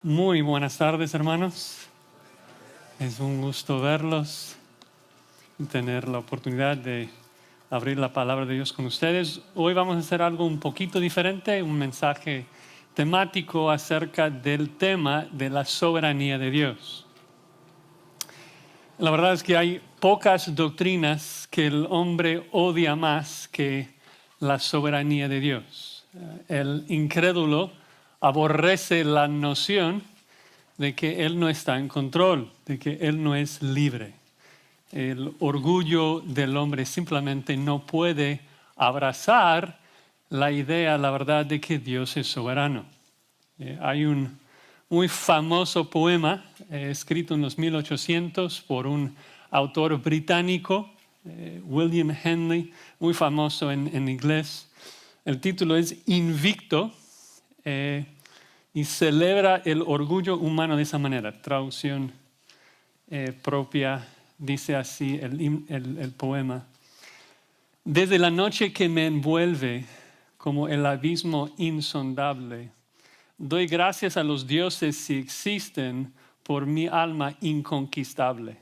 Muy buenas tardes, hermanos. Es un gusto verlos y tener la oportunidad de abrir la palabra de Dios con ustedes. Hoy vamos a hacer algo un poquito diferente, un mensaje temático acerca del tema de la soberanía de Dios. La verdad es que hay pocas doctrinas que el hombre odia más que la soberanía de Dios. El incrédulo aborrece la noción de que Él no está en control, de que Él no es libre. El orgullo del hombre simplemente no puede abrazar la idea, la verdad de que Dios es soberano. Hay un muy famoso poema escrito en los 1800 por un autor británico, William Henley, muy famoso en inglés. El título es Invicto y celebra el orgullo humano de esa manera. Traducción propia, dice así el poema. Desde la noche que me envuelve como el abismo insondable, doy gracias a los dioses si existen por mi alma inconquistable.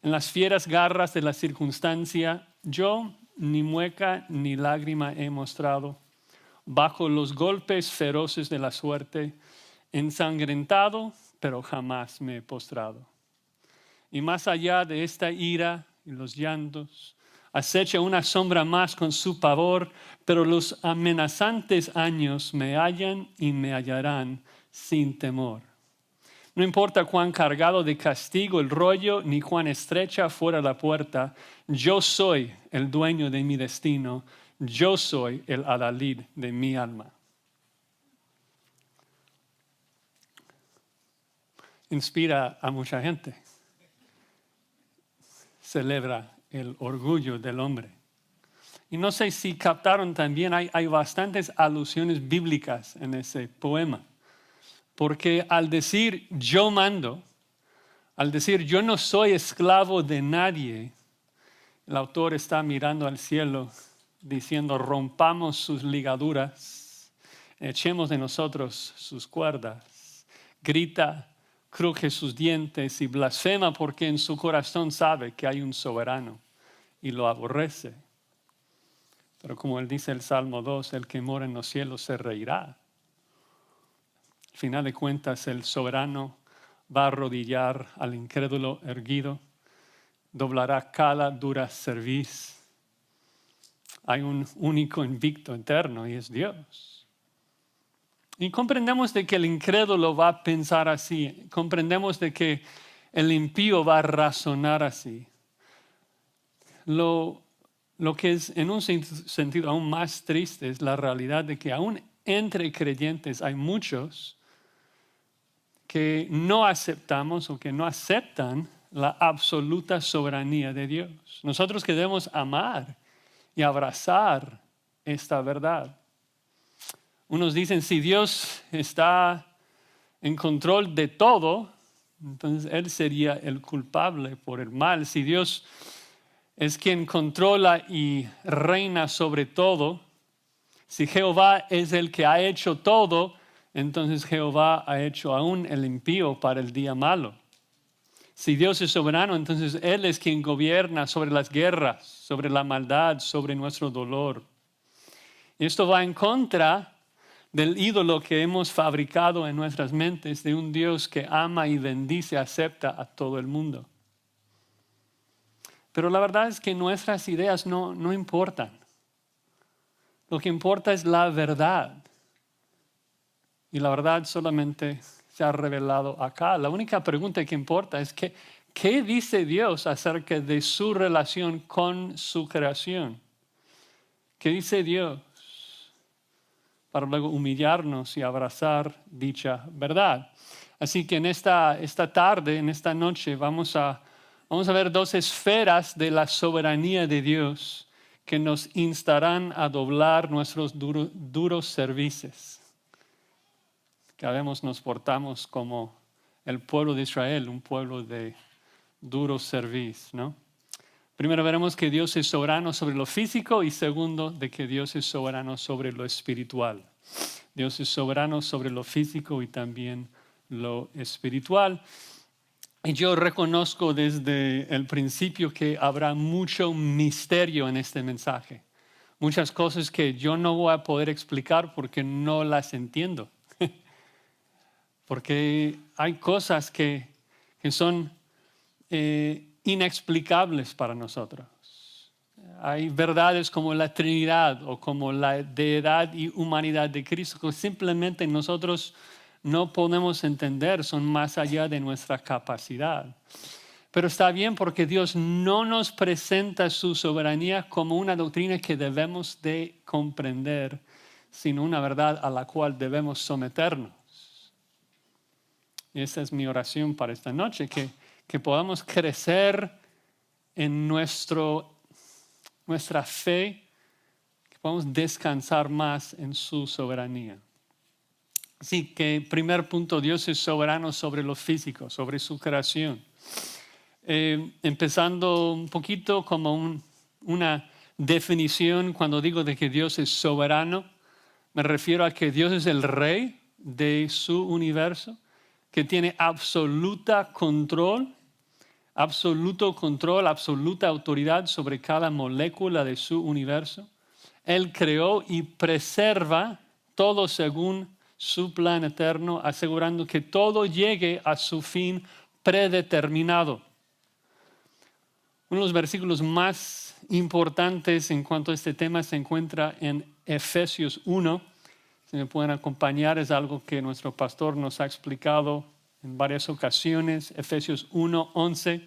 En las fieras garras de la circunstancia, yo ni mueca ni lágrima he mostrado. Bajo los golpes feroces de la suerte, ensangrentado, pero jamás me he postrado. Y más allá de esta ira y los llantos, acecha una sombra más con su pavor, pero los amenazantes años me hallan y me hallarán sin temor. No importa cuán cargado de castigo el rollo, ni cuán estrecha fuera la puerta, yo soy el dueño de mi destino, yo soy el adalid de mi alma. Inspira a mucha gente. Celebra el orgullo del hombre. Y no sé si captaron también, hay bastantes alusiones bíblicas en ese poema. Porque al decir yo mando, al decir yo no soy esclavo de nadie, el autor está mirando al cielo diciendo rompamos sus ligaduras, echemos de nosotros sus cuerdas. Grita, cruje sus dientes y blasfema porque en su corazón sabe que hay un soberano y lo aborrece. Pero como él dice el Salmo 2, el que mora en los cielos se reirá. Al final de cuentas, el soberano va a arrodillar al incrédulo erguido, doblará cala, dura cerviz. Hay un único invicto eterno y es Dios. Y comprendemos de que el incrédulo va a pensar así. Comprendemos de que el impío va a razonar así. Lo que es en un sentido aún más triste es la realidad de que aún entre creyentes hay muchos que no aceptamos o que no aceptan la absoluta soberanía de Dios. Nosotros que debemos amar y abrazar esta verdad. Unos dicen, si Dios está en control de todo, entonces Él sería el culpable por el mal. Si Dios es quien controla y reina sobre todo, si Jehová es el que ha hecho todo, entonces Jehová ha hecho aún el impío para el día malo. Si Dios es soberano, entonces Él es quien gobierna sobre las guerras, sobre la maldad, sobre nuestro dolor. Y esto va en contra del ídolo que hemos fabricado en nuestras mentes de un Dios que ama y bendice, acepta a todo el mundo. Pero la verdad es que nuestras ideas no importan. Lo que importa es la verdad. Y la verdad solamente se ha revelado acá. La única pregunta que importa es ¿qué dice Dios acerca de su relación con su creación? ¿Qué dice Dios? Para luego humillarnos y abrazar dicha verdad. Así que en esta tarde, en esta noche, vamos a ver dos esferas de la soberanía de Dios que nos instarán a doblar nuestros duros cervices. Que habemos nos portamos como el pueblo de Israel, un pueblo de duro cerviz, ¿no? Primero veremos que Dios es soberano sobre lo físico y segundo, de que Dios es soberano sobre lo espiritual. Dios es soberano sobre lo físico y también lo espiritual. Y yo reconozco desde el principio que habrá mucho misterio en este mensaje. Muchas cosas que yo no voy a poder explicar porque no las entiendo. Porque hay cosas que son inexplicables para nosotros. Hay verdades como la Trinidad o como la deidad y humanidad de Cristo que simplemente nosotros no podemos entender, son más allá de nuestra capacidad. Pero está bien porque Dios no nos presenta su soberanía como una doctrina que debemos de comprender, sino una verdad a la cual debemos someternos. Y esa es mi oración para esta noche, que podamos crecer en nuestra fe, que podamos descansar más en su soberanía. Así que, primer punto, Dios es soberano sobre lo físico, sobre su creación. Empezando un poquito como una definición, cuando digo de que Dios es soberano, me refiero a que Dios es el rey de su universo, que tiene absoluto control, absoluta autoridad sobre cada molécula de su universo. Él creó y preserva todo según su plan eterno, asegurando que todo llegue a su fin predeterminado. Uno de los versículos más importantes en cuanto a este tema se encuentra en Efesios 1. Si me pueden acompañar, es algo que nuestro pastor nos ha explicado en varias ocasiones. Efesios 1:11.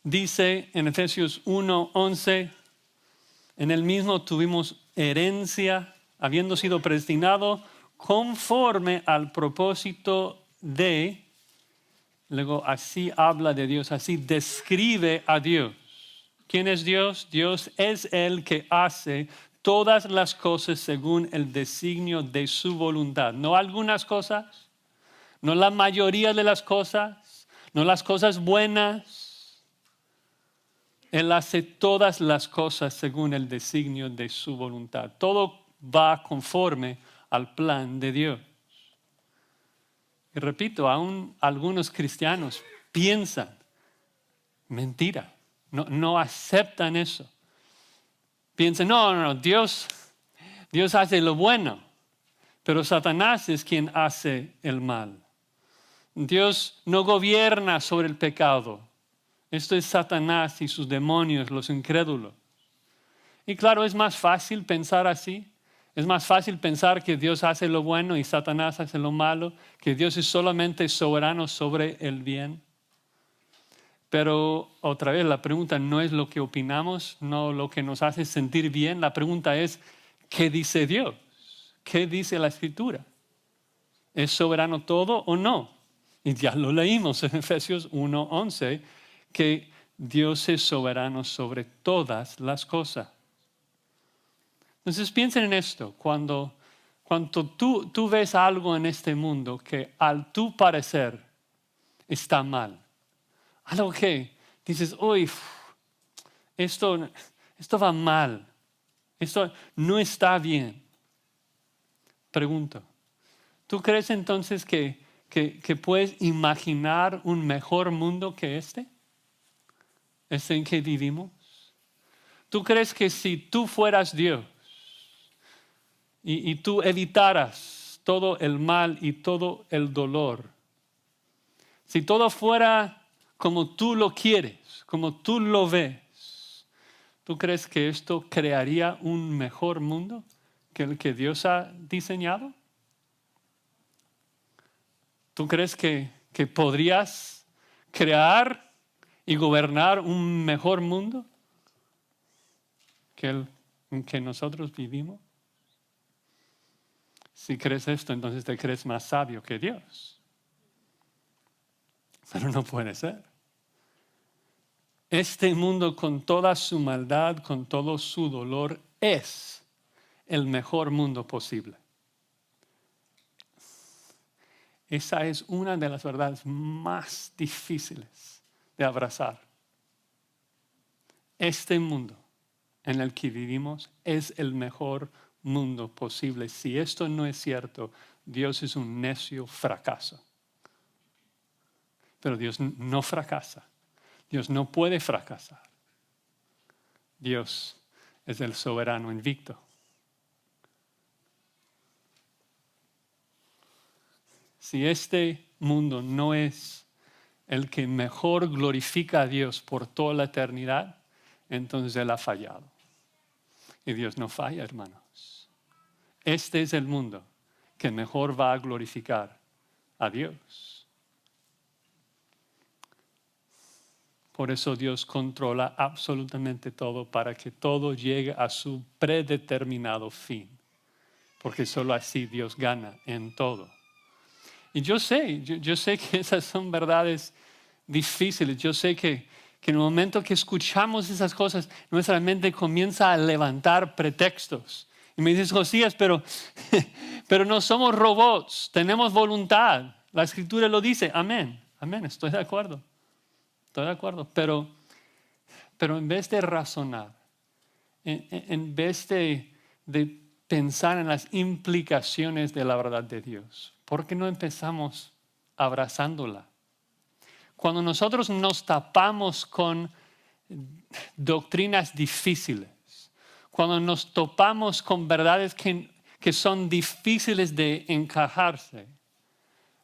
Dice en Efesios 1:11, en el mismo tuvimos herencia, habiendo sido predestinado conforme al propósito de, luego así habla de Dios, así describe a Dios. ¿Quién es Dios? Dios es el que hace todas las cosas según el designio de su voluntad. No algunas cosas, no la mayoría de las cosas, no las cosas buenas. Él hace todas las cosas según el designio de su voluntad. Todo va conforme al plan de Dios. Y repito, aún algunos cristianos piensan, mentira, no aceptan eso. Piensan, no, Dios hace lo bueno, pero Satanás es quien hace el mal. Dios no gobierna sobre el pecado. Esto es Satanás y sus demonios, los incrédulos. Y claro, es más fácil pensar así. Es más fácil pensar que Dios hace lo bueno y Satanás hace lo malo, que Dios es solamente soberano sobre el bien. Pero otra vez la pregunta no es lo que opinamos, no lo que nos hace sentir bien. La pregunta es, ¿qué dice Dios? ¿Qué dice la Escritura? ¿Es soberano todo o no? Y ya lo leímos en Efesios 1:11, que Dios es soberano sobre todas las cosas. Entonces piensen en esto, cuando tú ves algo en este mundo que al tu parecer está mal, algo que dices, uy, esto va mal, esto no está bien. Pregunto, ¿tú crees entonces que puedes imaginar un mejor mundo que este en que vivimos? ¿Tú crees que si tú fueras Dios y tú evitaras todo el mal y todo el dolor, si todo fuera como tú lo quieres, como tú lo ves, ¿tú crees que esto crearía un mejor mundo que el que Dios ha diseñado? ¿Tú crees que podrías crear y gobernar un mejor mundo que el en que nosotros vivimos? Si crees esto, entonces te crees más sabio que Dios. Pero no puede ser. Este mundo con toda su maldad, con todo su dolor, es el mejor mundo posible. Esa es una de las verdades más difíciles de abrazar. Este mundo en el que vivimos es el mejor mundo posible. Si esto no es cierto, Dios es un necio fracaso. Pero Dios no fracasa. Dios no puede fracasar. Dios es el soberano invicto. Si este mundo no es el que mejor glorifica a Dios por toda la eternidad, entonces Él ha fallado. Y Dios no falla, hermanos. Este es el mundo que mejor va a glorificar a Dios. Por eso Dios controla absolutamente todo para que todo llegue a su predeterminado fin. Porque solo así Dios gana en todo. Y yo sé que esas son verdades difíciles. Yo sé que en el momento que escuchamos esas cosas, nuestra mente comienza a levantar pretextos. Y me dices, Josías, pero no somos robots, tenemos voluntad. La Escritura lo dice, amén, amén, estoy de acuerdo. Pero en vez de razonar, en vez de pensar en las implicaciones de la verdad de Dios, ¿por qué no empezamos abrazándola? Cuando nosotros nos tapamos con doctrinas difíciles, cuando nos topamos con verdades que son difíciles de encajarse,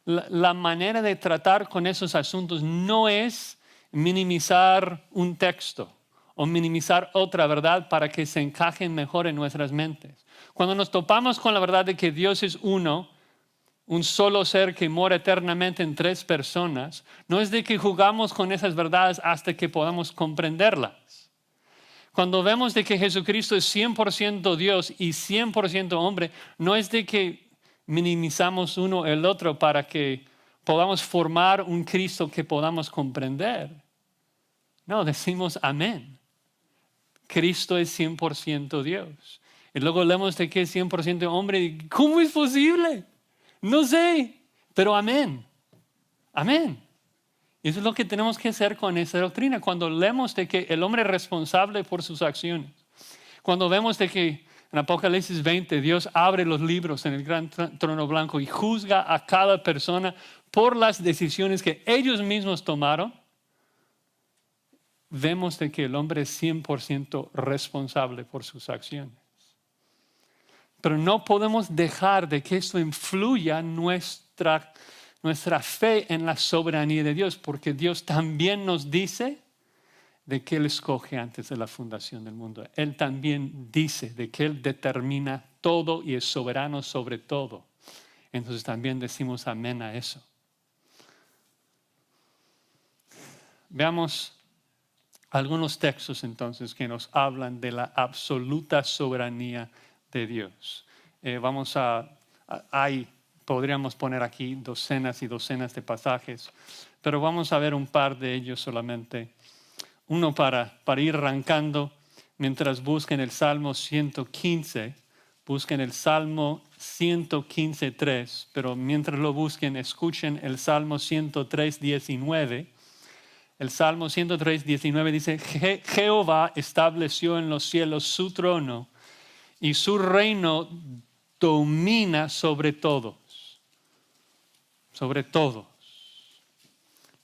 la manera de tratar con esos asuntos no es minimizar un texto o minimizar otra verdad para que se encajen mejor en nuestras mentes. Cuando nos topamos con la verdad de que Dios es uno, un solo ser que mora eternamente en tres personas, no es de que jugamos con esas verdades hasta que podamos comprenderlas. Cuando vemos de que Jesucristo es 100% Dios y 100% hombre, no es de que minimizamos uno el otro para que podamos formar un Cristo que podamos comprender. No, decimos amén. Cristo es 100% Dios. Y luego leemos de que es 100% hombre. ¿Cómo es posible? No sé, pero amén. Amén. Y eso es lo que tenemos que hacer con esa doctrina. Cuando leemos de que el hombre es responsable por sus acciones. Cuando vemos de que en Apocalipsis 20 Dios abre los libros en el gran trono blanco y juzga a cada persona por las decisiones que ellos mismos tomaron, vemos de que el hombre es 100% responsable por sus acciones. Pero no podemos dejar de que esto influya nuestra fe en la soberanía de Dios, porque Dios también nos dice de que Él escoge antes de la fundación del mundo. Él también dice de que Él determina todo y es soberano sobre todo. Entonces también decimos amén a eso. Veamos algunos textos entonces que nos hablan de la absoluta soberanía de Dios. Podríamos poner aquí docenas y docenas de pasajes, pero vamos a ver un par de ellos solamente. Uno para ir arrancando, mientras busquen el Salmo 115, busquen el Salmo 115.3, pero mientras lo busquen, escuchen el Salmo 103.19. El Salmo 103.19 dice, Jehová estableció en los cielos su trono y su reino domina sobre todos. Sobre todos.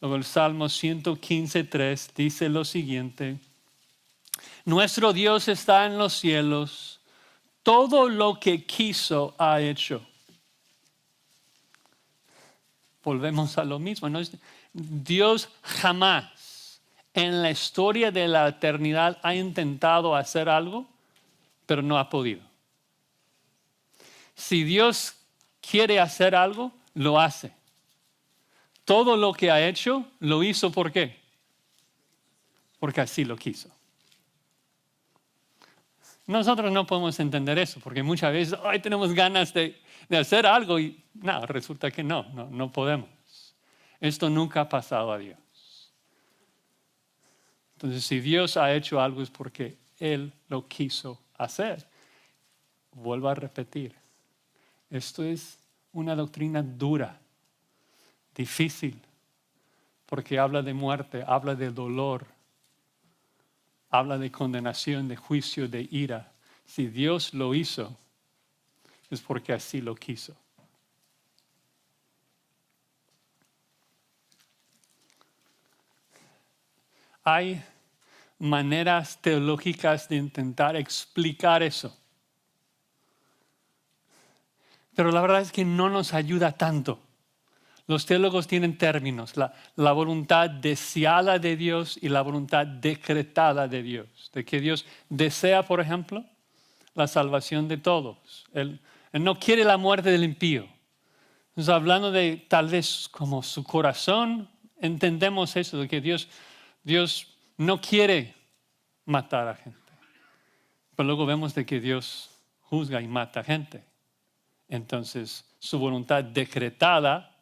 Luego el Salmo 115.3 dice lo siguiente, nuestro Dios está en los cielos, todo lo que quiso ha hecho. Volvemos a lo mismo, ¿no? Dios jamás en la historia de la eternidad ha intentado hacer algo, pero no ha podido. Si Dios quiere hacer algo, lo hace. Todo lo que ha hecho, lo hizo ¿por qué? Porque así lo quiso. Nosotros no podemos entender eso, porque muchas veces tenemos ganas de hacer algo y no, resulta que no podemos. Esto nunca ha pasado a Dios. Entonces, si Dios ha hecho algo es porque Él lo quiso hacer. Vuelvo a repetir, esto es una doctrina dura, difícil, porque habla de muerte, habla de dolor, habla de condenación, de juicio, de ira. Si Dios lo hizo, es porque así lo quiso. hay maneras teológicas de intentar explicar eso. Pero la verdad es que no nos ayuda tanto. Los teólogos tienen términos, la voluntad deseada de Dios y la voluntad decretada de Dios. De que Dios desea, por ejemplo, la salvación de todos. Él no quiere la muerte del impío. Entonces, hablando de tal vez como su corazón, entendemos eso, de que Dios no quiere matar a gente. Pero luego vemos de que Dios juzga y mata a gente. Entonces, su voluntad decretada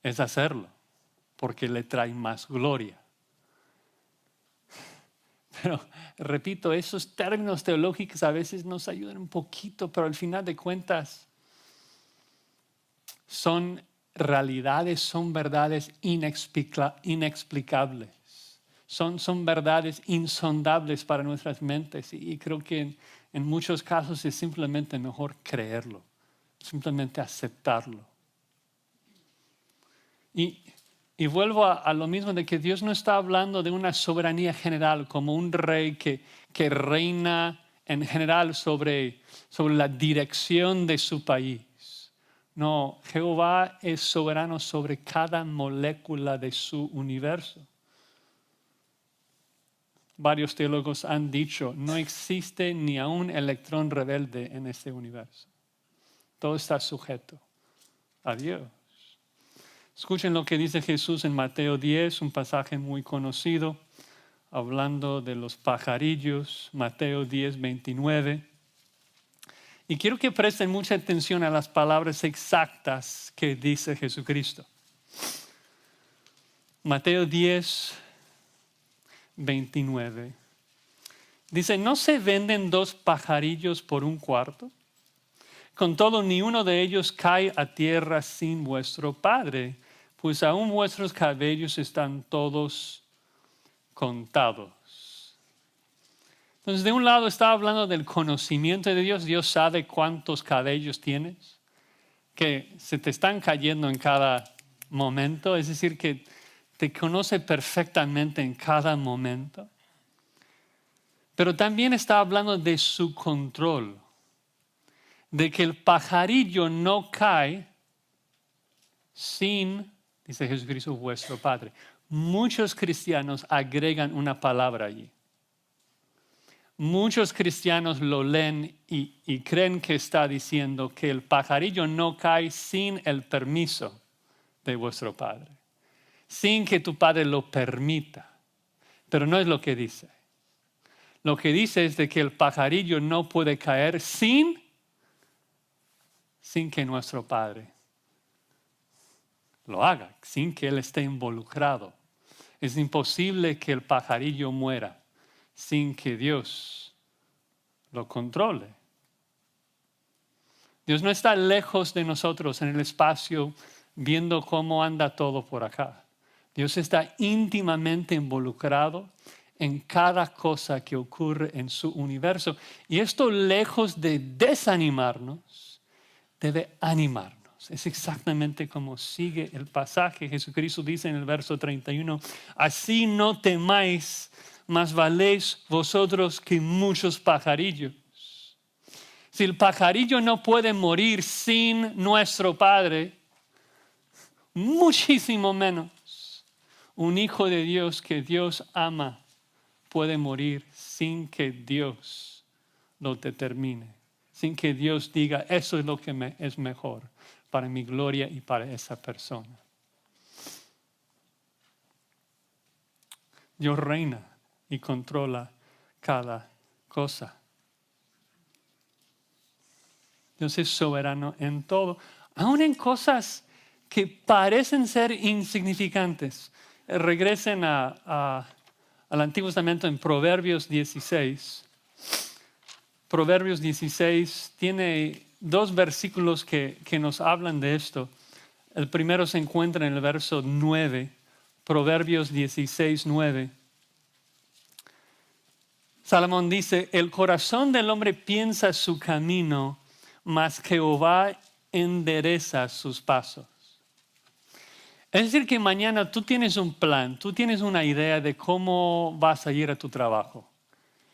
es hacerlo, porque le trae más gloria. Pero, repito, esos términos teológicos a veces nos ayudan un poquito, pero al final de cuentas son realidades, son verdades inexplicables. Son verdades insondables para nuestras mentes y creo que en muchos casos es simplemente mejor creerlo, simplemente aceptarlo. Y vuelvo a lo mismo de que Dios no está hablando de una soberanía general como un rey que reina en general sobre la dirección de su país. No, Jehová es soberano sobre cada molécula de su universo. Varios teólogos han dicho, no existe ni a un electrón rebelde en este universo. Todo está sujeto a Dios. Escuchen lo que dice Jesús en Mateo 10, un pasaje muy conocido, hablando de los pajarillos, Mateo 10, 29. Y quiero que presten mucha atención a las palabras exactas que dice Jesucristo. Mateo 10, 29. Dice, ¿no se venden 2 pajarillos por un cuarto? Con todo, ni uno de ellos cae a tierra sin vuestro Padre, pues aún vuestros cabellos están todos contados. Entonces, de un lado está hablando del conocimiento de Dios. Dios sabe cuántos cabellos tienes, que se te están cayendo en cada momento. Es decir, que te conoce perfectamente en cada momento. Pero también está hablando de su control, de que el pajarillo no cae sin, dice Jesucristo, vuestro Padre. Muchos cristianos agregan una palabra allí. Muchos cristianos lo leen y creen que está diciendo que el pajarillo no cae sin el permiso de vuestro Padre, sin que tu Padre lo permita. Pero no es lo que dice. Lo que dice es de que el pajarillo no puede caer sin que nuestro Padre lo haga, sin que Él esté involucrado. Es imposible que el pajarillo muera sin que Dios lo controle. Dios no está lejos de nosotros en el espacio viendo cómo anda todo por acá. Dios está íntimamente involucrado en cada cosa que ocurre en su universo. Y esto, lejos de desanimarnos, debe animarnos. Es exactamente como sigue el pasaje. Jesucristo dice en el verso 31, así no temáis, más valéis vosotros que muchos pajarillos. Si el pajarillo no puede morir sin nuestro Padre, muchísimo menos un hijo de Dios que Dios ama puede morir sin que Dios lo determine, sin que Dios diga, eso es lo que es mejor para mi gloria y para esa persona. Dios reina y controla cada cosa. Dios es soberano en todo, aun en cosas que parecen ser insignificantes. Regresen al Antiguo Testamento en Proverbios 16. Proverbios 16 tiene 2 versículos que nos hablan de esto. El primero se encuentra en el verso 9, Proverbios 16, 9. Salomón dice, el corazón del hombre piensa su camino, mas Jehová endereza sus pasos. Es decir, que mañana tú tienes un plan, tú tienes una idea de cómo vas a ir a tu trabajo.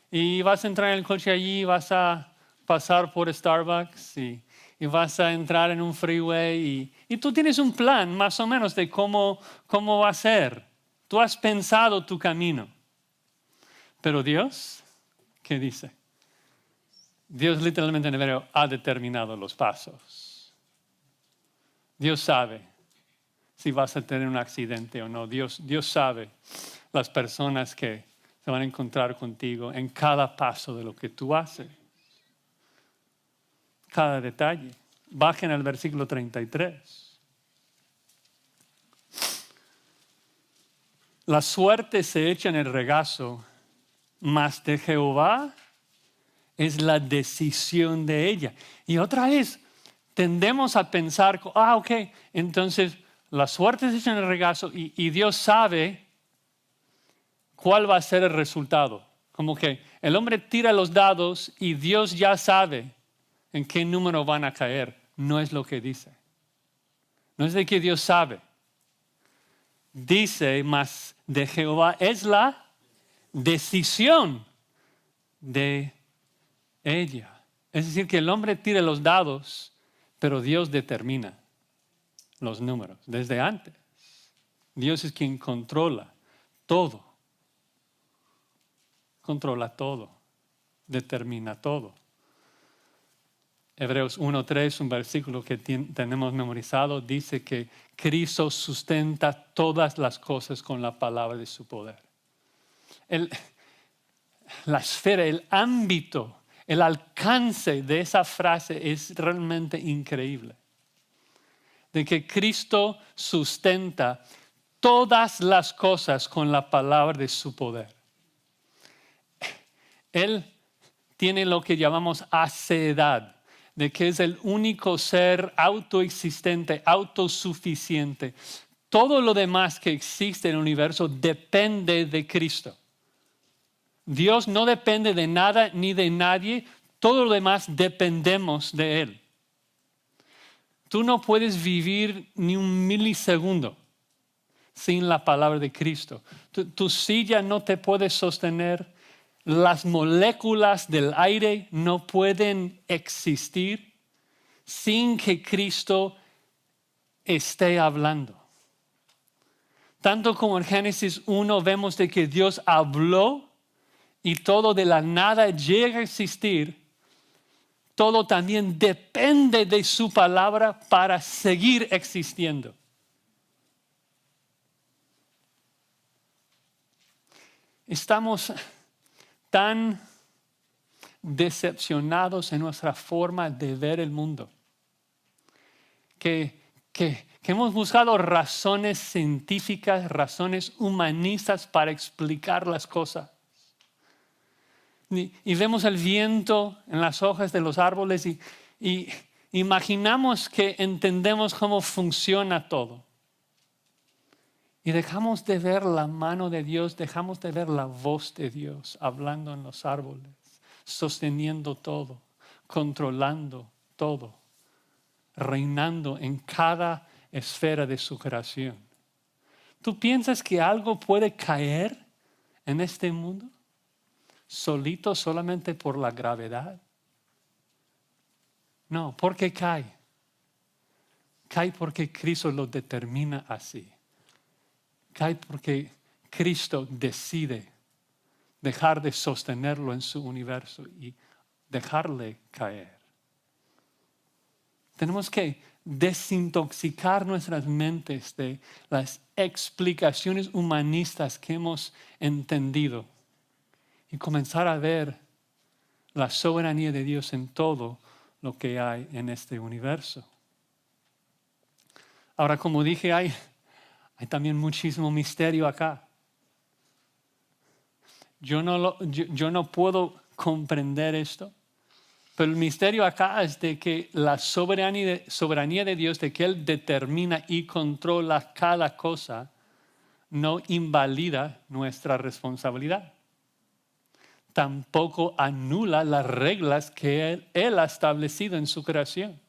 Y vas a entrar en el coche allí, vas a pasar por Starbucks y vas a entrar en un freeway y tú tienes un plan más o menos de cómo va a ser. Tú has pensado tu camino. Pero Dios, ¿qué dice? Dios literalmente en hebreo ha determinado los pasos. Dios sabe si vas a tener un accidente o no. Dios sabe las personas que se van a encontrar contigo en cada paso de lo que tú haces. Cada detalle. Bajen al versículo 33. La suerte se echa en el regazo, mas de Jehová es la decisión de ella. Y otra vez, tendemos a pensar, ok, entonces la suerte se echa en el regazo y Dios sabe cuál va a ser el resultado. Como que el hombre tira los dados y Dios ya sabe en qué número van a caer. No es lo que dice. No es de que Dios sabe. Dice, mas de Jehová es la decisión de ella. Es decir, que el hombre tira los dados, pero Dios determina los números desde antes. Dios es quien controla todo. Controla todo. Determina todo. Hebreos 1:3, un versículo que tenemos memorizado, dice que Cristo sustenta todas las cosas con la palabra de su poder. La esfera, el ámbito, el alcance de esa frase es realmente increíble. De que Cristo sustenta todas las cosas con la palabra de su poder. Él tiene lo que llamamos aceidad, de que es el único ser autoexistente, autosuficiente. Todo lo demás que existe en el universo depende de Cristo. Dios no depende de nada ni de nadie, todo lo demás dependemos de Él. Tú no puedes vivir ni un milisegundo sin la palabra de Cristo. Tu silla no te puede sostener. Las moléculas del aire no pueden existir sin que Cristo esté hablando. Tanto como en Génesis 1 vemos de que Dios habló y todo de la nada llega a existir, todo también depende de su palabra para seguir existiendo. Estamos tan decepcionados en nuestra forma de ver el mundo que hemos buscado razones científicas, razones humanistas para explicar las cosas. Y vemos el viento en las hojas de los árboles y imaginamos que entendemos cómo funciona todo. Y dejamos de ver la mano de Dios, dejamos de ver la voz de Dios hablando en los árboles, sosteniendo todo, controlando todo, reinando en cada esfera de su creación. ¿Tú piensas que algo puede caer en este mundo solito solamente por la gravedad? No, ¿por qué cae? Cae porque Cristo lo determina así. Cae porque Cristo decide dejar de sostenerlo en su universo y dejarle caer. Tenemos que desintoxicar nuestras mentes de las explicaciones humanistas que hemos entendido y comenzar a ver la soberanía de Dios en todo lo que hay en este universo. Ahora, como dije, hay también muchísimo misterio acá. Yo no puedo comprender esto, pero el misterio acá es de que la soberanía de Dios, de que Él determina y controla cada cosa, no invalida nuestra responsabilidad. Tampoco anula las reglas que Él ha establecido en su creación.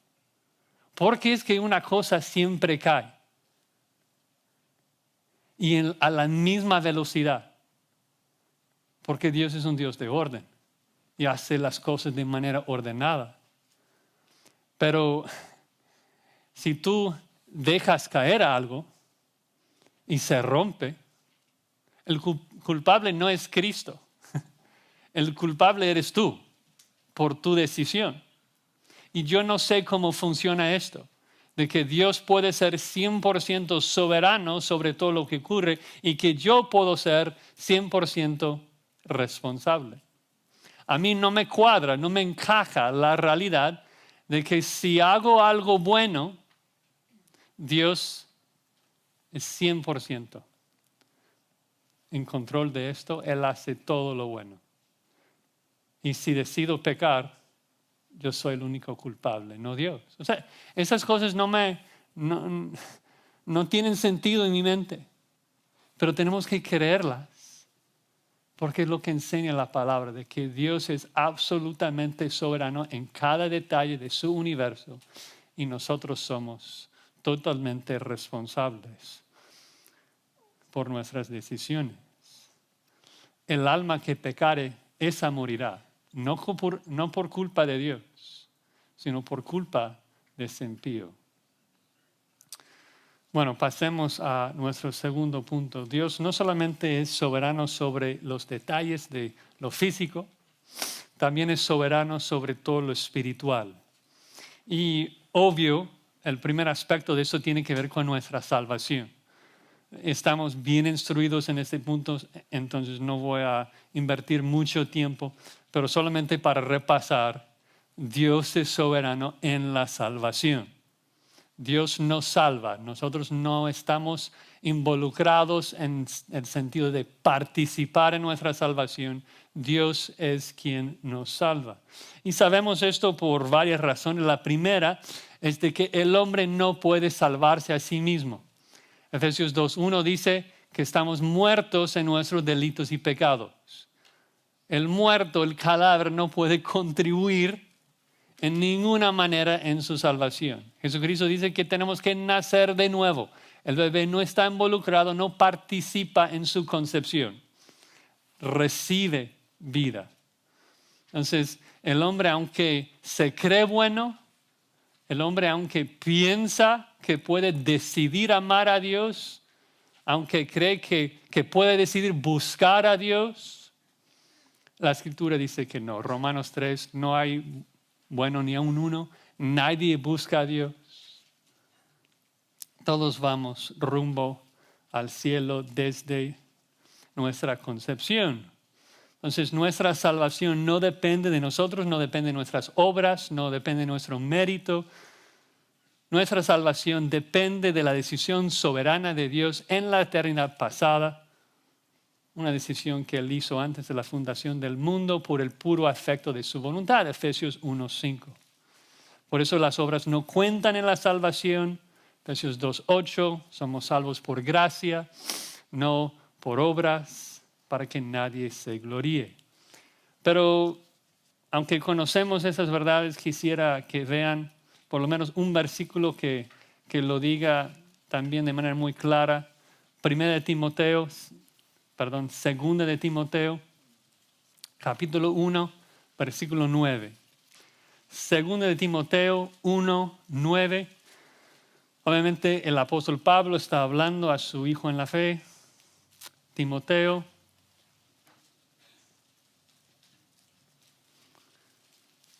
¿Por qué es que una cosa siempre cae? y a la misma velocidad. Porque Dios es un Dios de orden y hace las cosas de manera ordenada. Pero si tú dejas caer algo y se rompe, el culpable no es Cristo. El culpable eres tú por tu decisión. Y yo no sé cómo funciona esto, de que Dios puede ser 100% soberano sobre todo lo que ocurre y que yo puedo ser 100% responsable. A mí no me cuadra, no me encaja la realidad de que si hago algo bueno, Dios es 100% en control de esto. Él hace todo lo bueno. Y si decido pecar, yo soy el único culpable, no Dios. O sea, esas cosas no tienen sentido en mi mente, pero tenemos que creerlas, porque es lo que enseña la palabra, de que Dios es absolutamente soberano en cada detalle de su universo y nosotros somos totalmente responsables por nuestras decisiones. El alma que pecare, esa morirá, no por culpa de Dios, sino por culpa de ese impío. Bueno, pasemos a nuestro segundo punto. Dios no solamente es soberano sobre los detalles de lo físico, también es soberano sobre todo lo espiritual. Y obvio, el primer aspecto de eso tiene que ver con nuestra salvación. Estamos bien instruidos en este punto, entonces no voy a invertir mucho tiempo, pero solamente para repasar, Dios es soberano en la salvación. Dios nos salva. Nosotros no estamos involucrados en el sentido de participar en nuestra salvación. Dios es quien nos salva. Y sabemos esto por varias razones. La primera es de que el hombre no puede salvarse a sí mismo. Efesios 2:1 dice que estamos muertos en nuestros delitos y pecados. El muerto, el cadáver, no puede contribuir en ninguna manera en su salvación. Jesucristo dice que tenemos que nacer de nuevo. El bebé no está involucrado, no participa en su concepción. Recibe vida. Entonces, el hombre, aunque se cree bueno, el hombre, aunque piensa que puede decidir amar a Dios, aunque cree que puede decidir buscar a Dios, la Escritura dice que no. Romanos 3, no hay bueno ni aun uno, nadie busca a Dios. Todos vamos rumbo al cielo desde nuestra concepción. Entonces nuestra salvación no depende de nosotros, no depende de nuestras obras, no depende de nuestro mérito. Nuestra salvación depende de la decisión soberana de Dios en la eternidad pasada. Una decisión que Él hizo antes de la fundación del mundo por el puro afecto de su voluntad. Efesios 1:5. Por eso las obras no cuentan en la salvación. Efesios 2:8. Somos salvos por gracia, no por obras, para que nadie se gloríe. Pero aunque conocemos esas verdades, quisiera que vean por lo menos un versículo que lo diga también de manera muy clara. 2 de Timoteo, capítulo 1, versículo 9. 2 de Timoteo 1, 9. Obviamente el apóstol Pablo está hablando a su hijo en la fe, Timoteo.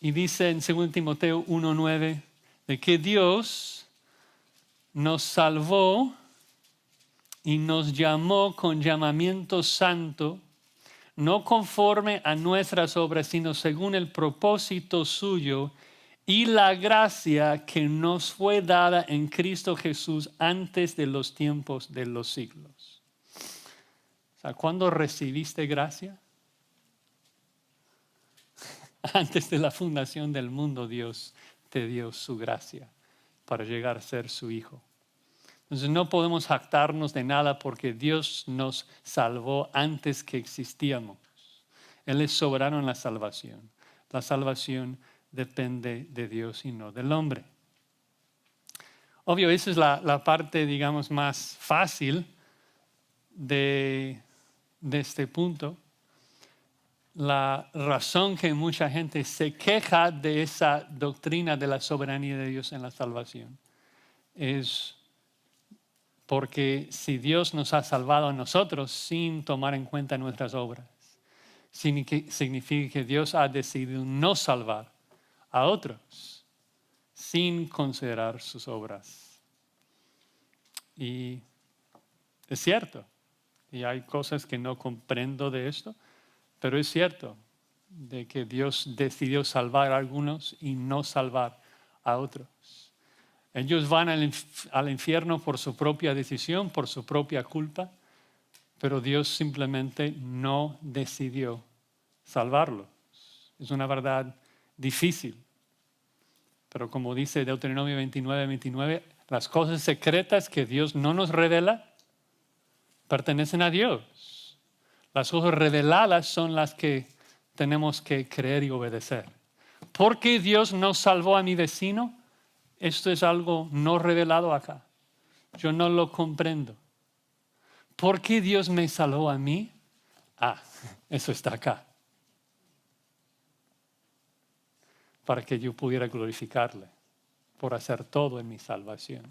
Y dice en 2 Timoteo 1, 9, de que Dios nos salvó y nos llamó con llamamiento santo, no conforme a nuestras obras, sino según el propósito suyo y la gracia que nos fue dada en Cristo Jesús antes de los tiempos de los siglos. O sea, ¿cuándo recibiste gracia? Antes de la fundación del mundo, Dios te dio su gracia para llegar a ser su hijo. Entonces no podemos jactarnos de nada porque Dios nos salvó antes que existíamos. Él es soberano en la salvación. La salvación depende de Dios y no del hombre. Obvio, esa es la parte, digamos, más fácil. de este punto, la razón que mucha gente se queja de esa doctrina de la soberanía de Dios en la salvación es porque si Dios nos ha salvado a nosotros sin tomar en cuenta nuestras obras, significa que Dios ha decidido no salvar a otros sin considerar sus obras. Y es cierto, y hay cosas que no comprendo de esto, pero es cierto de que Dios decidió salvar a algunos y no salvar a otros. Ellos van al infierno por su propia decisión, por su propia culpa, pero Dios simplemente no decidió salvarlos. Es una verdad difícil. Pero como dice Deuteronomio 29, las cosas secretas que Dios no nos revela pertenecen a Dios. Las cosas reveladas son las que tenemos que creer y obedecer. ¿Por qué Dios no salvó a mi vecino? Esto es algo no revelado acá. Yo no lo comprendo. ¿Por qué Dios me salvó a mí? Eso está acá. Para que yo pudiera glorificarle por hacer todo en mi salvación.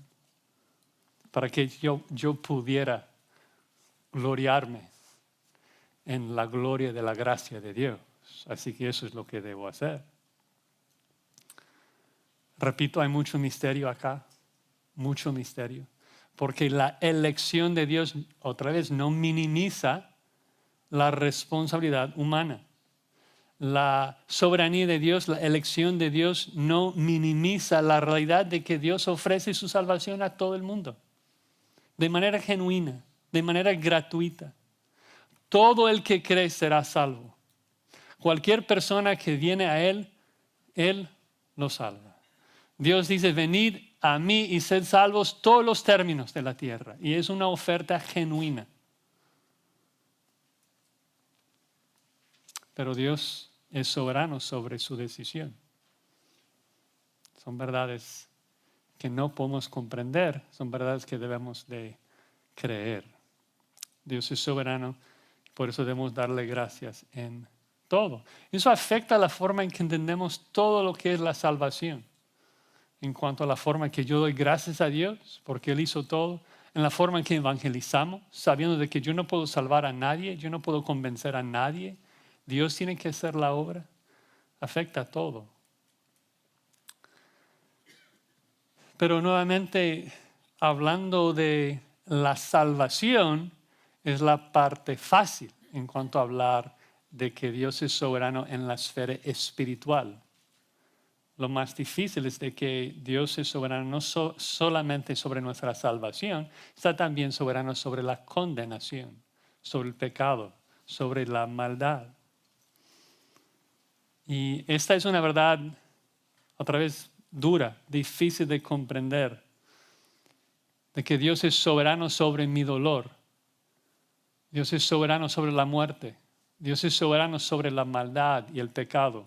Para que yo pudiera gloriarme en la gloria de la gracia de Dios. Así que eso es lo que debo hacer. Repito, hay mucho misterio acá, mucho misterio, porque la elección de Dios, otra vez, no minimiza la responsabilidad humana. La soberanía de Dios, la elección de Dios no minimiza la realidad de que Dios ofrece su salvación a todo el mundo, de manera genuina, de manera gratuita. Todo el que cree será salvo. Cualquier persona que viene a Él lo salva. Dios dice, venid a mí y sed salvos todos los términos de la tierra. Y es una oferta genuina. Pero Dios es soberano sobre su decisión. Son verdades que no podemos comprender, son verdades que debemos de creer. Dios es soberano. Por eso debemos darle gracias en todo. Eso afecta la forma en que entendemos todo lo que es la salvación. En cuanto a la forma en que yo doy gracias a Dios, porque Él hizo todo. En la forma en que evangelizamos, sabiendo de que yo no puedo salvar a nadie, yo no puedo convencer a nadie. Dios tiene que hacer la obra. Afecta a todo. Pero nuevamente, hablando de la salvación, es la parte fácil en cuanto a hablar de que Dios es soberano en la esfera espiritual. Lo más difícil es de que Dios es soberano no solamente sobre nuestra salvación, está también soberano sobre la condenación, sobre el pecado, sobre la maldad. Y esta es una verdad, otra vez, dura, difícil de comprender, de que Dios es soberano sobre mi dolor. Dios es soberano sobre la muerte. Dios es soberano sobre la maldad y el pecado.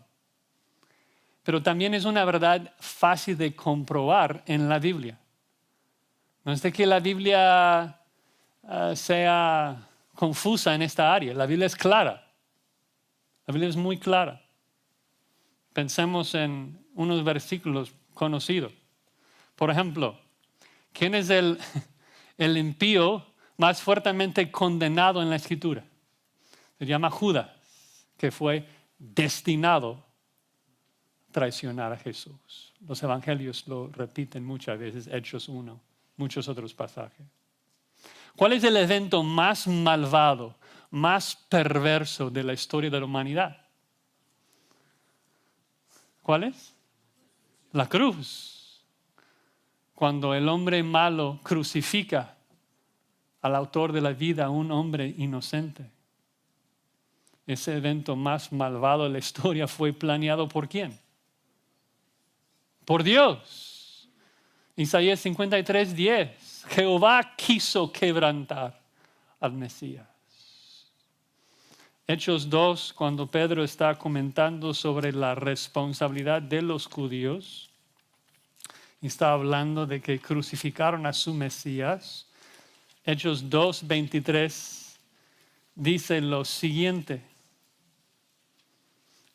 Pero también es una verdad fácil de comprobar en la Biblia. No es de que la Biblia sea confusa en esta área. La Biblia es clara. La Biblia es muy clara. Pensemos en unos versículos conocidos. Por ejemplo, ¿quién es el impío más fuertemente condenado en la Escritura? Se llama Judas, que fue destinado a traicionar a Jesús. Los evangelios lo repiten muchas veces, Hechos 1, muchos otros pasajes. ¿Cuál es el evento más malvado, más perverso de la historia de la humanidad? ¿Cuál es? La cruz. Cuando el hombre malo crucifica al autor de la vida, un hombre inocente. Ese evento más malvado de la historia fue planeado ¿por quién? Por Dios. Isaías 53:10. Jehová quiso quebrantar al Mesías. Hechos 2, cuando Pedro está comentando sobre la responsabilidad de los judíos, está hablando de que crucificaron a su Mesías. Hechos 2:23 dice lo siguiente.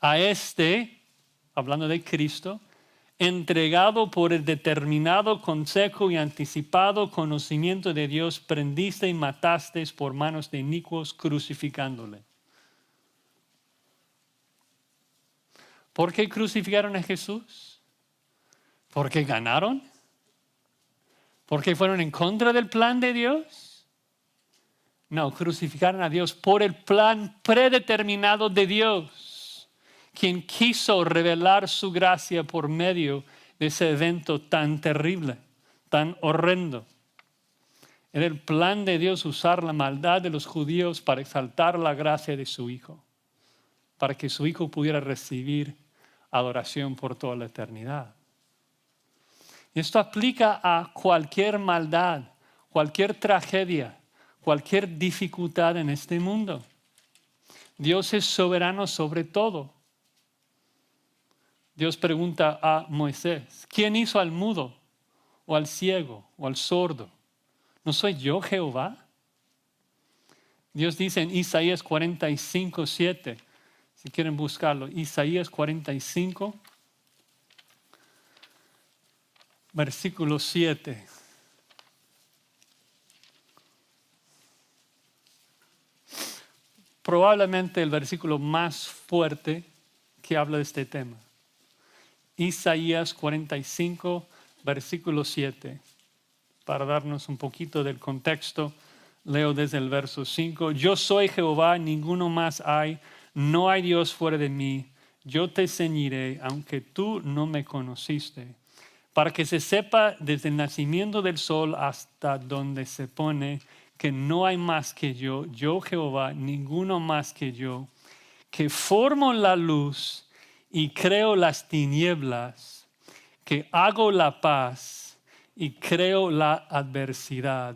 A este, hablando de Cristo, entregado por el determinado consejo y anticipado conocimiento de Dios, prendiste y matasteis por manos de inicuos, crucificándole. ¿Por qué crucificaron a Jesús? ¿Por qué ganaron? ¿Por qué fueron en contra del plan de Dios? No, crucificaron a Dios por el plan predeterminado de Dios, quien quiso revelar su gracia por medio de ese evento tan terrible, tan horrendo. Era el plan de Dios usar la maldad de los judíos para exaltar la gracia de su Hijo, para que su Hijo pudiera recibir adoración por toda la eternidad. Y esto aplica a cualquier maldad, cualquier tragedia, cualquier dificultad en este mundo. Dios es soberano sobre todo. Dios pregunta a Moisés, ¿quién hizo al mudo o al ciego o al sordo? ¿No soy yo Jehová? Dios dice en Isaías 45:7, si quieren buscarlo, Isaías 45, versículo 7. Probablemente el versículo más fuerte que habla de este tema. Isaías 45, versículo 7. Para darnos un poquito del contexto, leo desde el verso 5. Yo soy Jehová, ninguno más hay, no hay Dios fuera de mí. Yo te ceñiré, aunque tú no me conociste, para que se sepa desde el nacimiento del sol hasta donde se pone, que no hay más que yo Jehová, ninguno más que yo, que formo la luz y creo las tinieblas, que hago la paz y creo la adversidad.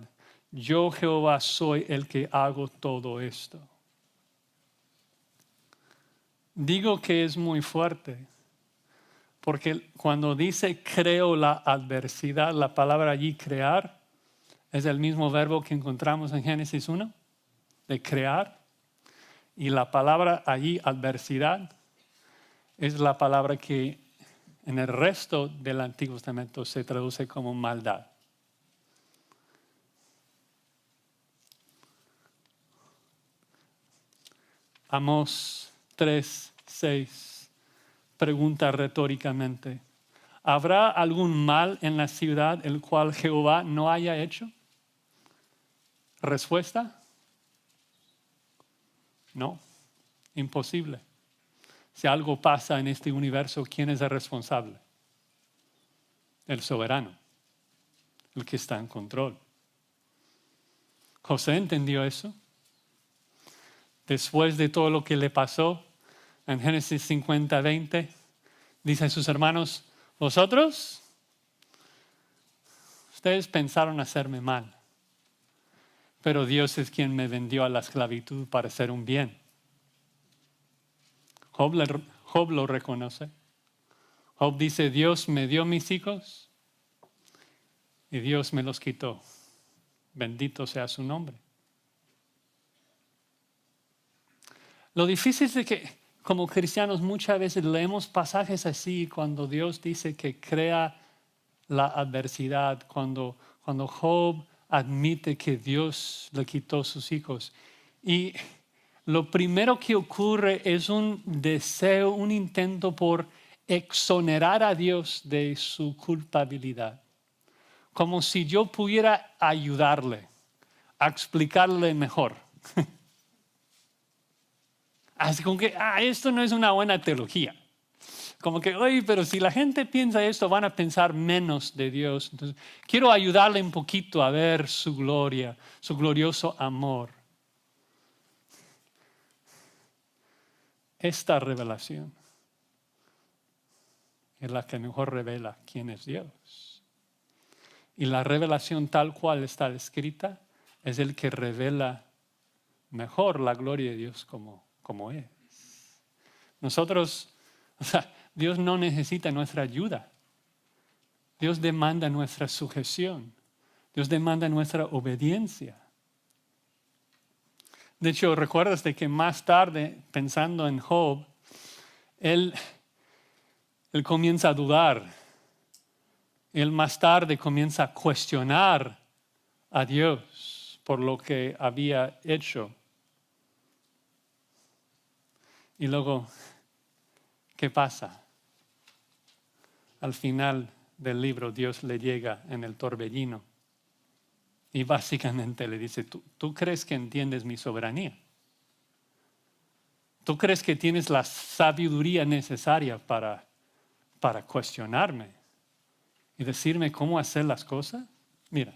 Yo Jehová soy el que hago todo esto. Digo que es muy fuerte, porque cuando dice creo la adversidad, la palabra allí crear es el mismo verbo que encontramos en Génesis 1, de crear. Y la palabra allí, adversidad, es la palabra que en el resto del Antiguo Testamento se traduce como maldad. Amós 3:6 pregunta retóricamente, ¿habrá algún mal en la ciudad el cual Jehová no haya hecho? Respuesta, no, imposible. Si algo pasa en este universo, ¿quién es el responsable? El soberano, el que está en control. José entendió eso. Después de todo lo que le pasó, en Génesis 50:20, dice a sus hermanos, ustedes pensaron hacerme mal, pero Dios es quien me vendió a la esclavitud para hacer un bien. Job lo reconoce. Job dice, Dios me dio mis hijos y Dios me los quitó. Bendito sea su nombre. Lo difícil es que como cristianos muchas veces leemos pasajes así cuando Dios dice que crea la adversidad, cuando Job admite que Dios le quitó sus hijos. Y lo primero que ocurre es un deseo, un intento por exonerar a Dios de su culpabilidad. Como si yo pudiera ayudarle a explicarle mejor. Así como que, esto no es una buena teología. Como que, oye, pero si la gente piensa esto, van a pensar menos de Dios. Entonces, quiero ayudarle un poquito a ver su gloria, su glorioso amor. Esta revelación es la que mejor revela quién es Dios. Y la revelación tal cual está escrita es el que revela mejor la gloria de Dios como es. Nosotros, Dios no necesita nuestra ayuda. Dios demanda nuestra sujeción. Dios demanda nuestra obediencia. De hecho, recuerdas de que más tarde, pensando en Job, él comienza a dudar. Él más tarde comienza a cuestionar a Dios por lo que había hecho. Y luego, ¿qué pasa? Al final del libro, Dios le llega en el torbellino y básicamente le dice, ¿tú crees que entiendes mi soberanía? ¿Tú crees que tienes la sabiduría necesaria para cuestionarme y decirme cómo hacer las cosas? Mira,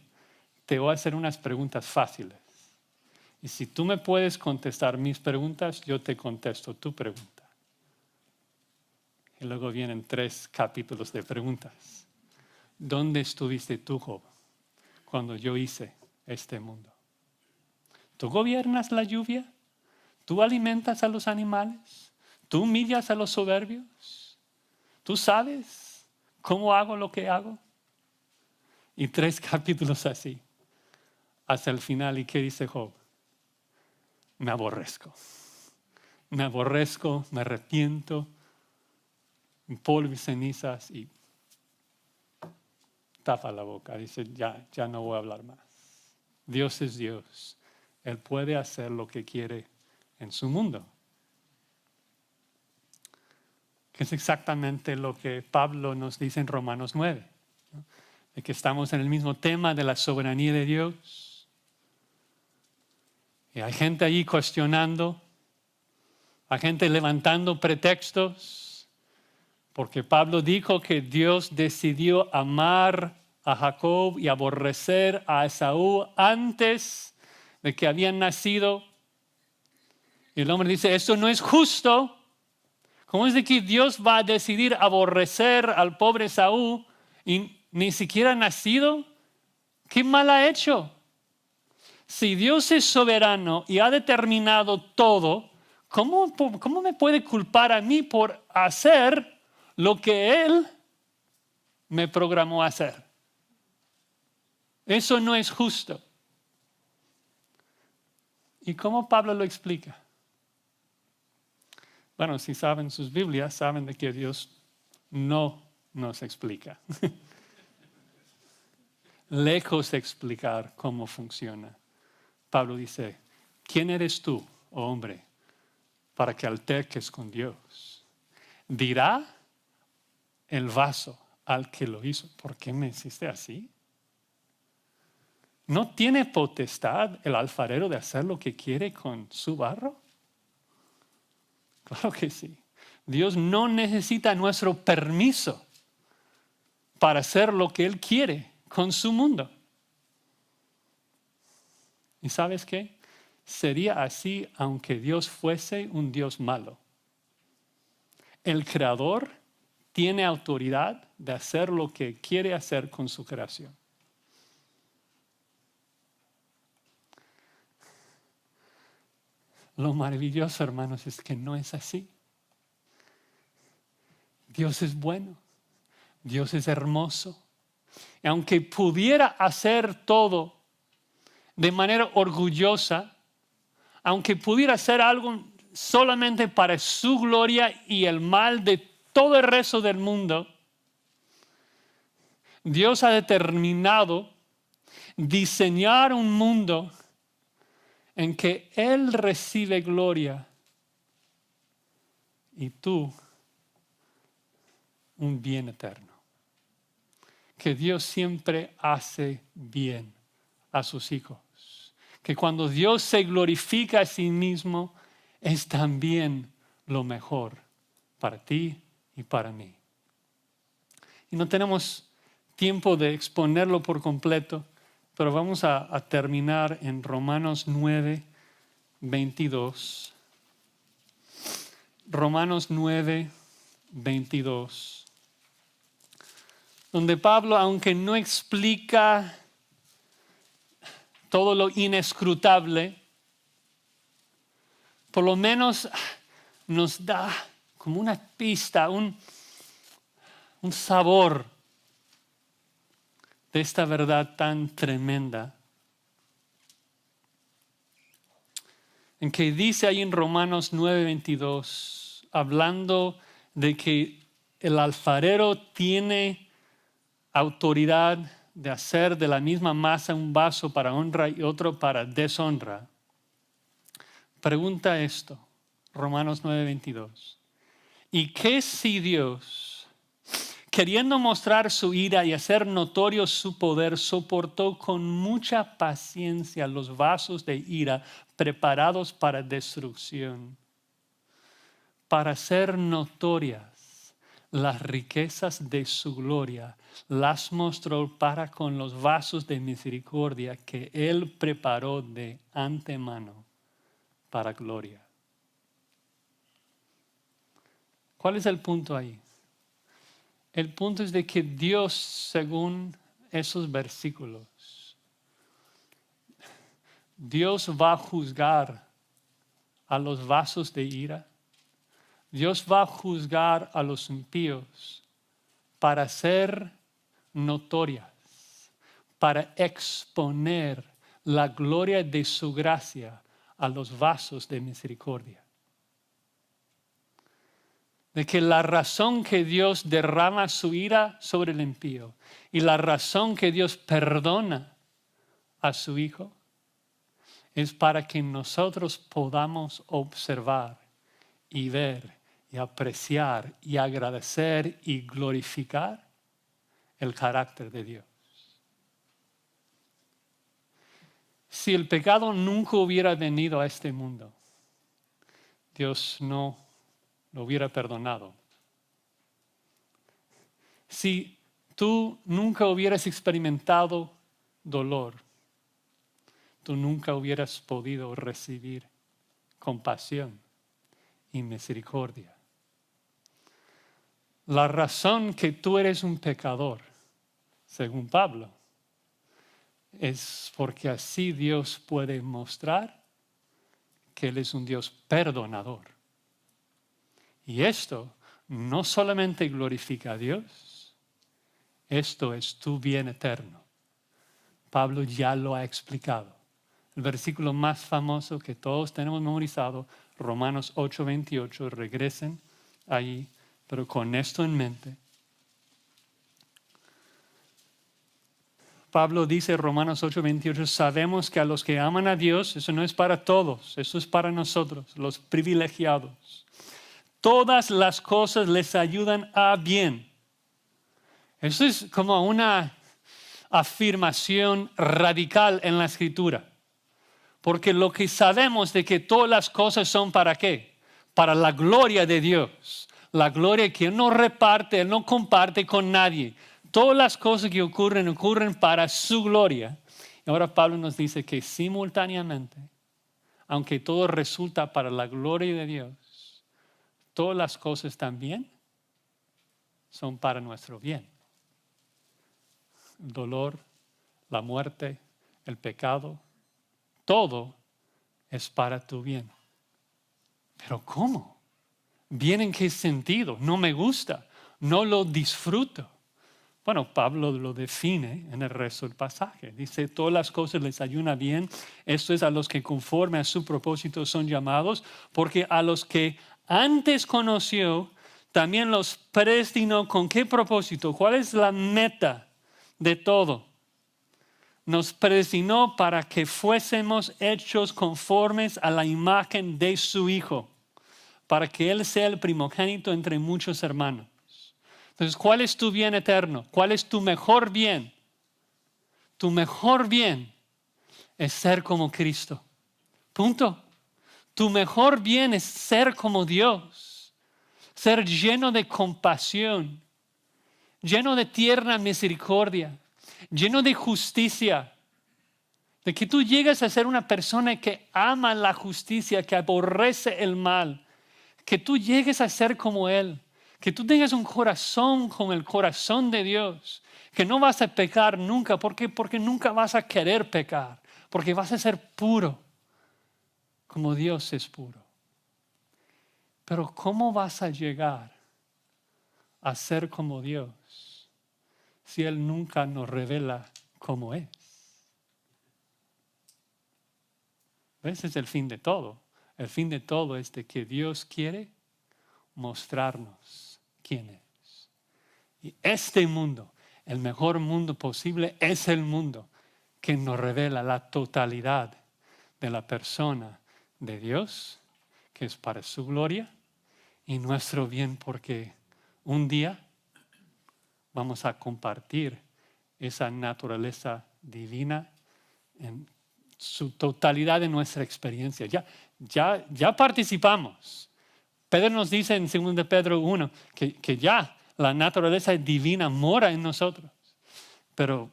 te voy a hacer unas preguntas fáciles. Y si tú me puedes contestar mis preguntas, yo te contesto tu pregunta. Y luego vienen 3 capítulos de preguntas. ¿Dónde estuviste tú, Job, cuando yo hice este mundo? ¿Tú gobiernas la lluvia? ¿Tú alimentas a los animales? ¿Tú humillas a los soberbios? ¿Tú sabes cómo hago lo que hago? Y 3 capítulos así, hasta el final. ¿Y qué dice Job? Me aborrezco. Me aborrezco, me arrepiento, polvo y cenizas, y tapa la boca. Dice, ya no voy a hablar más. Dios es Dios. Él puede hacer lo que quiere en su mundo. Que es exactamente lo que Pablo nos dice en Romanos 9. ¿No? De que estamos en el mismo tema de la soberanía de Dios. Y hay gente allí cuestionando, hay gente levantando pretextos, porque Pablo dijo que Dios decidió amar a Jacob y aborrecer a Esaú antes de que habían nacido. Y el hombre dice, esto no es justo. ¿Cómo es de que Dios va a decidir aborrecer al pobre Esaú y ni siquiera ha nacido? ¿Qué mal ha hecho? Si Dios es soberano y ha determinado todo, ¿cómo me puede culpar a mí por hacer lo que Él me programó a hacer? Eso no es justo. ¿Y cómo Pablo lo explica? Bueno, si saben sus Biblias, saben de que Dios no nos explica. Lejos de explicar cómo funciona. Pablo dice, ¿quién eres tú, oh hombre, para que alterques con Dios? Dirá el vaso al que lo hizo, ¿por qué me hiciste así? ¿No tiene potestad el alfarero de hacer lo que quiere con su barro? Claro que sí. Dios no necesita nuestro permiso para hacer lo que Él quiere con su mundo. ¿Y sabes qué? Sería así aunque Dios fuese un Dios malo. El Creador tiene autoridad de hacer lo que quiere hacer con su creación. Lo maravilloso, hermanos, es que no es así. Dios es bueno. Dios es hermoso. Y aunque pudiera hacer todo de manera orgullosa, aunque pudiera hacer algo solamente para su gloria y el mal de todo el resto del mundo, Dios ha determinado diseñar un mundo en que Él recibe gloria y tú un bien eterno. Que Dios siempre hace bien a sus hijos. Que cuando Dios se glorifica a sí mismo, es también lo mejor para ti y para mí. Y no tenemos tiempo de exponerlo por completo, pero vamos a terminar en Romanos 9, 22. Romanos 9, 22. Donde Pablo, aunque no explica todo lo inescrutable, por lo menos nos da como una pista, un sabor de esta verdad tan tremenda. en que dice ahí en Romanos 9:22, hablando de que el alfarero tiene autoridad de hacer de la misma masa un vaso para honra y otro para deshonra. Pregunta esto, Romanos 9:22. ¿Y qué si Dios, queriendo mostrar su ira y hacer notorio su poder, soportó con mucha paciencia los vasos de ira preparados para destrucción, para hacer notorias las riquezas de su gloria, las mostró para con los vasos de misericordia que Él preparó de antemano para gloria? ¿Cuál es el punto ahí? El punto es de que Dios, según esos versículos, Dios va a juzgar a los vasos de ira. Dios va a juzgar a los impíos para hacer notorias, para exponer la gloria de su gracia a los vasos de misericordia. De que la razón que Dios derrama su ira sobre el impío y la razón que Dios perdona a su Hijo es para que nosotros podamos observar y ver y apreciar y agradecer y glorificar el carácter de Dios. Si el pecado nunca hubiera venido a este mundo, Dios no lo hubiera perdonado. Si tú nunca hubieras experimentado dolor, tú nunca hubieras podido recibir compasión y misericordia. La razón que tú eres un pecador, según Pablo, es porque así Dios puede mostrar que Él es un Dios perdonador. Y esto no solamente glorifica a Dios, esto es tu bien eterno. Pablo ya lo ha explicado. El versículo más famoso que todos tenemos memorizado, Romanos 8:28, regresen ahí, pero con esto en mente. Pablo dice, Romanos 8:28, sabemos que a los que aman a Dios, eso no es para todos, eso es para nosotros, los privilegiados. Todas las cosas les ayudan a bien. Eso es como una afirmación radical en la Escritura. Porque lo que sabemos de que todas las cosas son ¿para qué? Para la gloria de Dios. La gloria que Él no reparte, Él no comparte con nadie. Todas las cosas que ocurren para su gloria. Y ahora Pablo nos dice que simultáneamente, aunque todo resulta para la gloria de Dios, todas las cosas también son para nuestro bien. El dolor, la muerte, el pecado, todo es para tu bien. ¿Pero cómo? ¿Bien en qué sentido? No me gusta, no lo disfruto. Bueno, Pablo lo define en el resto del pasaje. Dice, todas las cosas les ayudan bien. Esto es a los que conforme a su propósito son llamados, porque a los que antes conoció, también los predestinó. ¿Con qué propósito? ¿Cuál es la meta de todo? Nos predestinó para que fuésemos hechos conformes a la imagen de su Hijo, para que Él sea el primogénito entre muchos hermanos. Entonces, ¿cuál es tu bien eterno? ¿Cuál es tu mejor bien? Tu mejor bien es ser como Cristo. Punto. Tu mejor bien es ser como Dios, ser lleno de compasión, lleno de tierna misericordia, lleno de justicia, de que tú llegues a ser una persona que ama la justicia, que aborrece el mal, que tú llegues a ser como Él, que tú tengas un corazón con el corazón de Dios, que no vas a pecar nunca. ¿Por qué? Porque nunca vas a querer pecar, porque vas a ser puro, como Dios es puro. Pero ¿cómo vas a llegar a ser como Dios si Él nunca nos revela cómo es? Ese es el fin de todo. El fin de todo es de que Dios quiere mostrarnos quién es. Y este mundo, el mejor mundo posible, es el mundo que nos revela la totalidad de la persona de Dios, que es para su gloria y nuestro bien, porque un día vamos a compartir esa naturaleza divina en su totalidad de nuestra experiencia. Ya participamos. Pedro nos dice en 2 de Pedro 1 que ya la naturaleza divina mora en nosotros, pero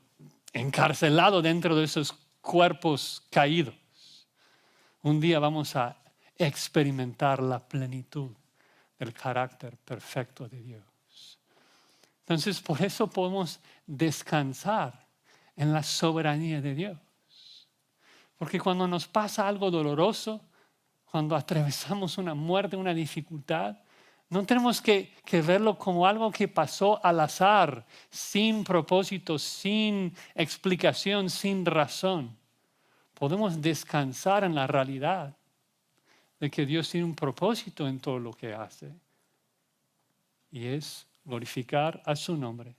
encarcelado dentro de esos cuerpos caídos. Un día vamos a experimentar la plenitud del carácter perfecto de Dios. Entonces, por eso podemos descansar en la soberanía de Dios. Porque cuando nos pasa algo doloroso, cuando atravesamos una muerte, una dificultad, no tenemos que verlo como algo que pasó al azar, sin propósito, sin explicación, sin razón. Podemos descansar en la realidad de que Dios tiene un propósito en todo lo que hace. Y es glorificar a su nombre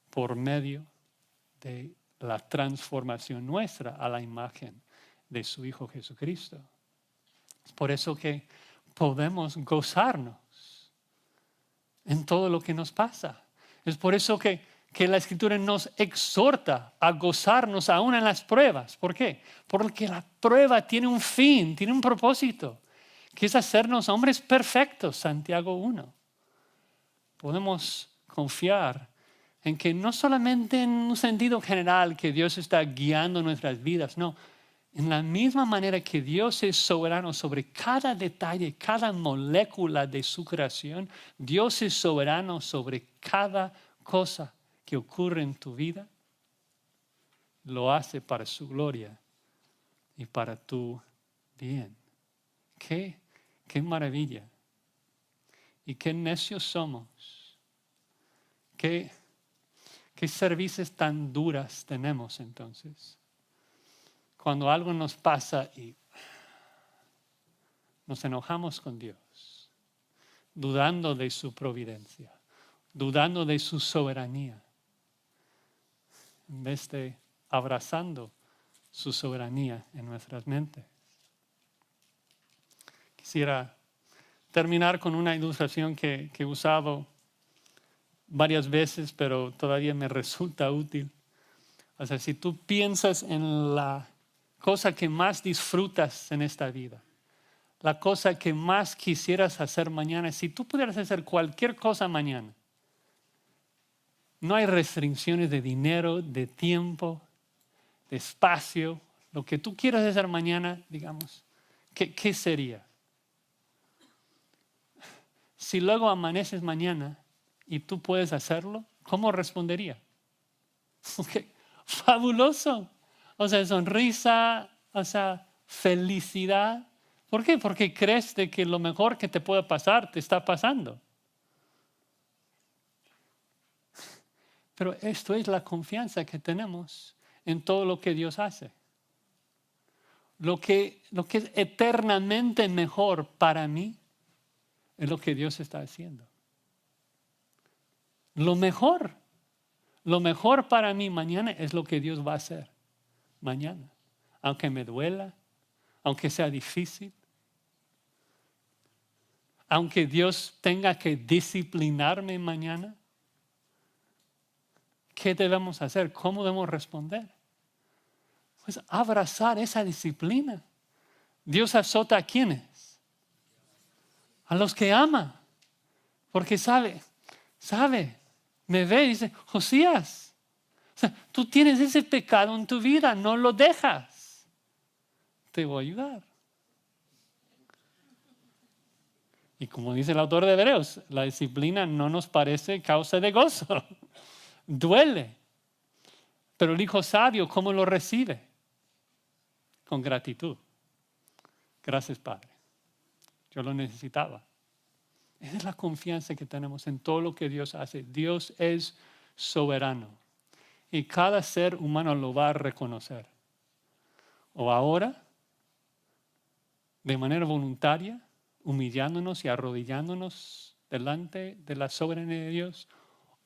por medio de la transformación nuestra a la imagen de su Hijo Jesucristo. Es por eso que podemos gozarnos en todo lo que nos pasa. Es por eso que la Escritura nos exhorta a gozarnos aún en las pruebas. ¿Por qué? Porque la prueba tiene un fin, tiene un propósito, que es hacernos hombres perfectos, Santiago 1. Podemos confiar en que no solamente en un sentido general que Dios está guiando nuestras vidas, no, en la misma manera que Dios es soberano sobre cada detalle, cada molécula de su creación, Dios es soberano sobre cada cosa que ocurre en tu vida. Lo hace para su gloria y para tu bien. Qué maravilla. Y qué necios somos. Qué servicios tan duras tenemos entonces. Cuando algo nos pasa y nos enojamos con Dios, dudando de su providencia, dudando de su soberanía, en vez de abrazando su soberanía en nuestras mentes. Quisiera terminar con una ilustración que he usado varias veces, pero todavía me resulta útil. O sea, si tú piensas en la cosa que más disfrutas en esta vida, la cosa que más quisieras hacer mañana, si tú pudieras hacer cualquier cosa mañana, no hay restricciones de dinero, de tiempo, de espacio, lo que tú quieras hacer mañana, digamos, ¿qué sería? Si luego amaneces mañana y tú puedes hacerlo, ¿cómo respondería? Okay. Fabuloso. O sea, sonrisa, o sea, felicidad. ¿Por qué? Porque crees de que lo mejor que te puede pasar te está pasando. Pero esto es la confianza que tenemos en todo lo que Dios hace. Lo que es eternamente mejor para mí es lo que Dios está haciendo. Lo mejor para mí mañana es lo que Dios va a hacer mañana. Aunque me duela, aunque sea difícil, aunque Dios tenga que disciplinarme mañana, ¿qué debemos hacer? ¿Cómo debemos responder? Pues abrazar esa disciplina. Dios azota a quienes, a los que ama, porque sabe, me ve y dice, Josías, o sea, tú tienes ese pecado en tu vida, no lo dejas, te voy a ayudar. Y como dice el autor de Hebreos, la disciplina no nos parece causa de gozo, duele, pero el hijo sabio, ¿cómo lo recibe? Con gratitud. Gracias, Padre. Yo lo necesitaba. Esa es la confianza que tenemos en todo lo que Dios hace. Dios es soberano y cada ser humano lo va a reconocer. O ahora de manera voluntaria, humillándonos y arrodillándonos delante de la soberanía de Dios,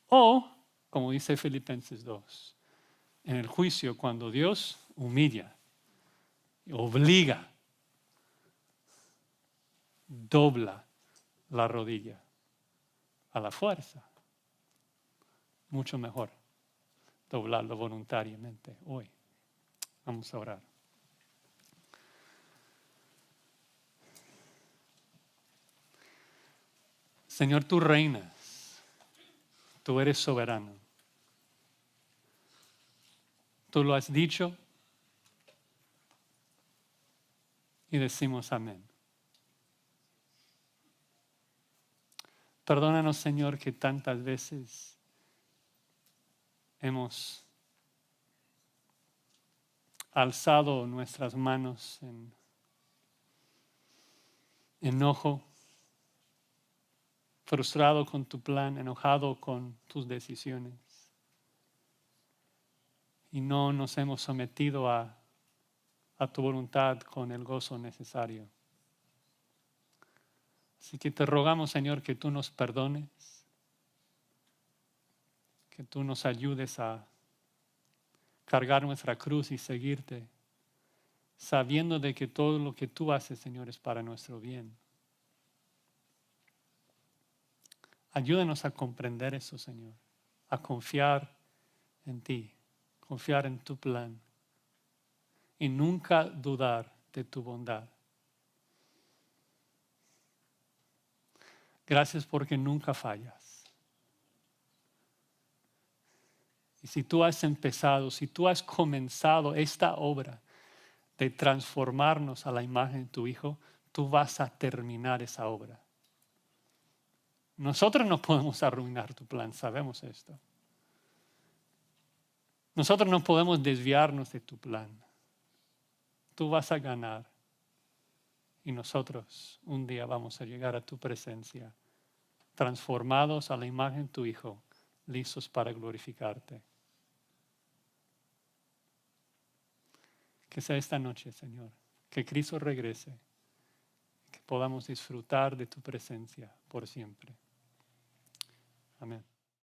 o, como dice Filipenses 2, en el juicio cuando Dios humilla, obliga, dobla la rodilla a la fuerza. Mucho mejor doblarlo voluntariamente hoy. Vamos a orar. Señor, tú reinas, tú eres soberano. Tú lo has dicho y decimos amén. Perdónanos, Señor, que tantas veces hemos alzado nuestras manos en enojo, frustrado con tu plan, enojado con tus decisiones. Y no nos hemos sometido a tu voluntad con el gozo necesario. Así que te rogamos, Señor, que tú nos perdones, que tú nos ayudes a cargar nuestra cruz y seguirte, sabiendo de que todo lo que tú haces, Señor, es para nuestro bien. Ayúdanos a comprender eso, Señor, a confiar en ti, confiar en tu plan y nunca dudar de tu bondad. Gracias porque nunca fallas. Y si tú has empezado, si tú has comenzado esta obra de transformarnos a la imagen de tu Hijo, tú vas a terminar esa obra. Nosotros no podemos arruinar tu plan, sabemos esto. Nosotros no podemos desviarnos de tu plan. Tú vas a ganar y nosotros un día vamos a llegar a tu presencia, transformados a la imagen de tu Hijo, listos para glorificarte. Que sea esta noche, Señor, que Cristo regrese, que podamos disfrutar de tu presencia por siempre. Amén.